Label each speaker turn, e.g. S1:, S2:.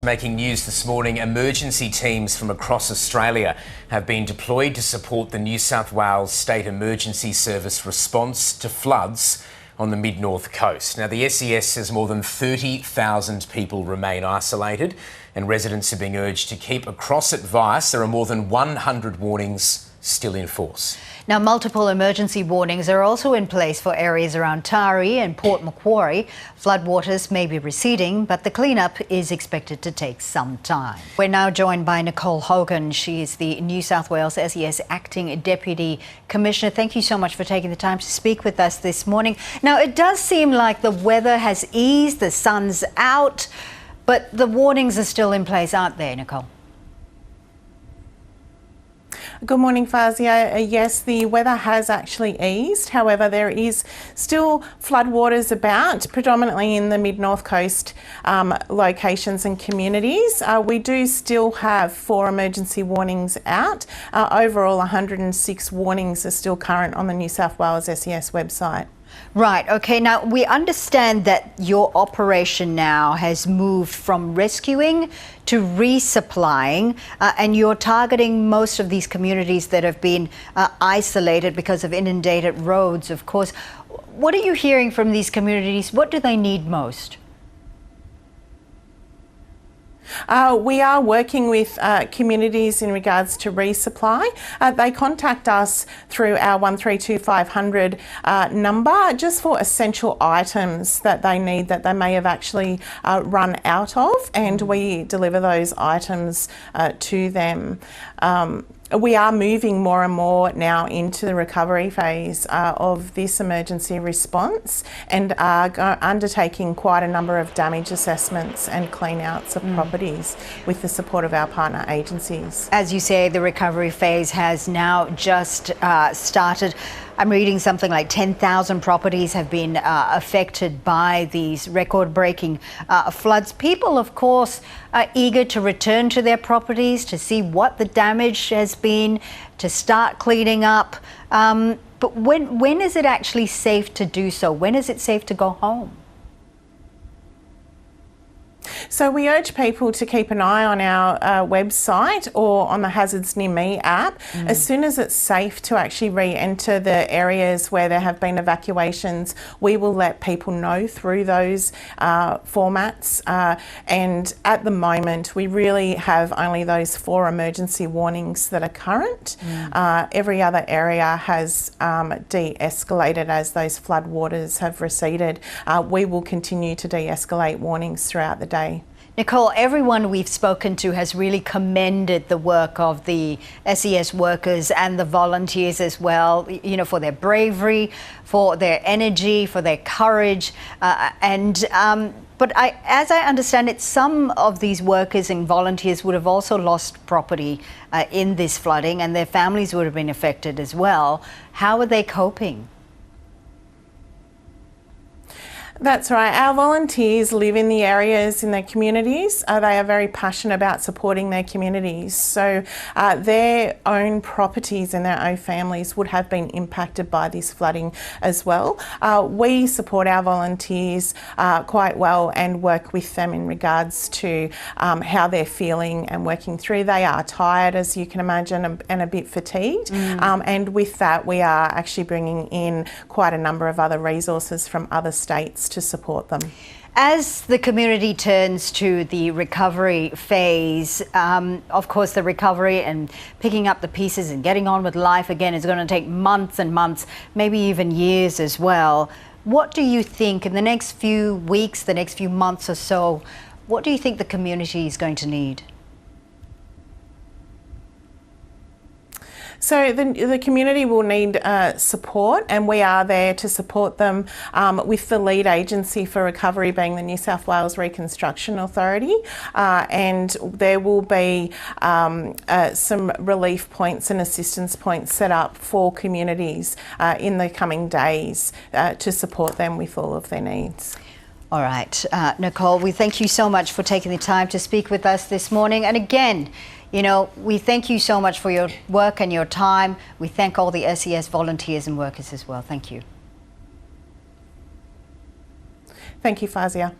S1: Making news this morning, emergency teams from across Australia have been deployed to support the New South Wales State Emergency Service response to floods on the Mid North Coast. Now, the SES says more than 30,000 people remain isolated and residents are being urged to keep across advice. There are more than 100 warnings still in force.
S2: Now, multiple emergency warnings are also in place for areas around Taree and Port Macquarie. Floodwaters may be receding, but the cleanup is expected to take some time. We're now joined by Nicole Hogan. She is the New South Wales SES Acting Deputy Commissioner. Thank you so much for taking the time to speak with us this morning. Now, it does seem like the weather has eased, the sun's out, but the warnings are still in place, aren't they, Nicole?
S3: Good morning, Fazia. Yes, the weather has actually eased. However, there is still floodwaters about, predominantly in the Mid North Coast locations and communities. We do still have 4 emergency warnings out. Overall, 106 warnings are still current on the New South Wales SES website.
S2: Right, okay. Now, we understand that your operation now has moved from rescuing to resupplying, and you're targeting most of these communities that have been isolated because of inundated roads, of course. What are you hearing from these communities? What do they need most?
S3: We are working with communities in regards to resupply. They contact us through our 132500 number just for essential items that they need that they may have actually run out of, and we deliver those items to them. We are moving more and more now into the recovery phase of this emergency response, and are undertaking quite a number of damage assessments and clean-outs of properties with the support of our partner agencies.
S2: As you say, the recovery phase has now just started. I'm reading something like 10,000 properties have been affected by these record-breaking floods. People, of course, are eager to return to their properties, to see what the damage has been, to start cleaning up. But when is it actually safe to do so? When is it safe to go home?
S3: So we urge people to keep an eye on our website or on the Hazards Near Me app. As soon as it's safe to actually re-enter the areas where there have been evacuations, we will let people know through those formats. And at the moment, we really have only those 4 emergency warnings that are current. Every other area has de-escalated as those floodwaters have receded. We will continue to de-escalate warnings throughout the day.
S2: Nicole, everyone we've spoken to has really commended the work of the SES workers and the volunteers as well, you know, for their bravery, for their energy, for their courage. But as I understand it, some of these workers and volunteers would have also lost property in this flooding, and their families would have been affected as well. How are they coping?
S3: That's right. Our volunteers live in the areas in their communities. They are very passionate about supporting their communities. So their own properties and their own families would have been impacted by this flooding as well. We support our volunteers quite well and work with them in regards to how they're feeling and working through. They are tired, as you can imagine, and a bit fatigued. And with that, we are actually bringing in quite a number of other resources from other states to support them.
S2: As the community turns to the recovery phase, of course the recovery and picking up the pieces and getting on with life again is going to take months and months, maybe even years as well. What do you think in the next few weeks, the next few months or so, what do you think the community is going to need?
S3: So the community will need support, and we are there to support them with the lead agency for recovery being the New South Wales Reconstruction Authority, and there will be some relief points and assistance points set up for communities in the coming days to support them with all of their needs.
S2: All right, Nicole, we thank you so much for taking the time to speak with us this morning. And again, you know, we thank you so much for your work and your time. We thank all the SES volunteers and workers as well. Thank you.
S3: Thank you, Fazia.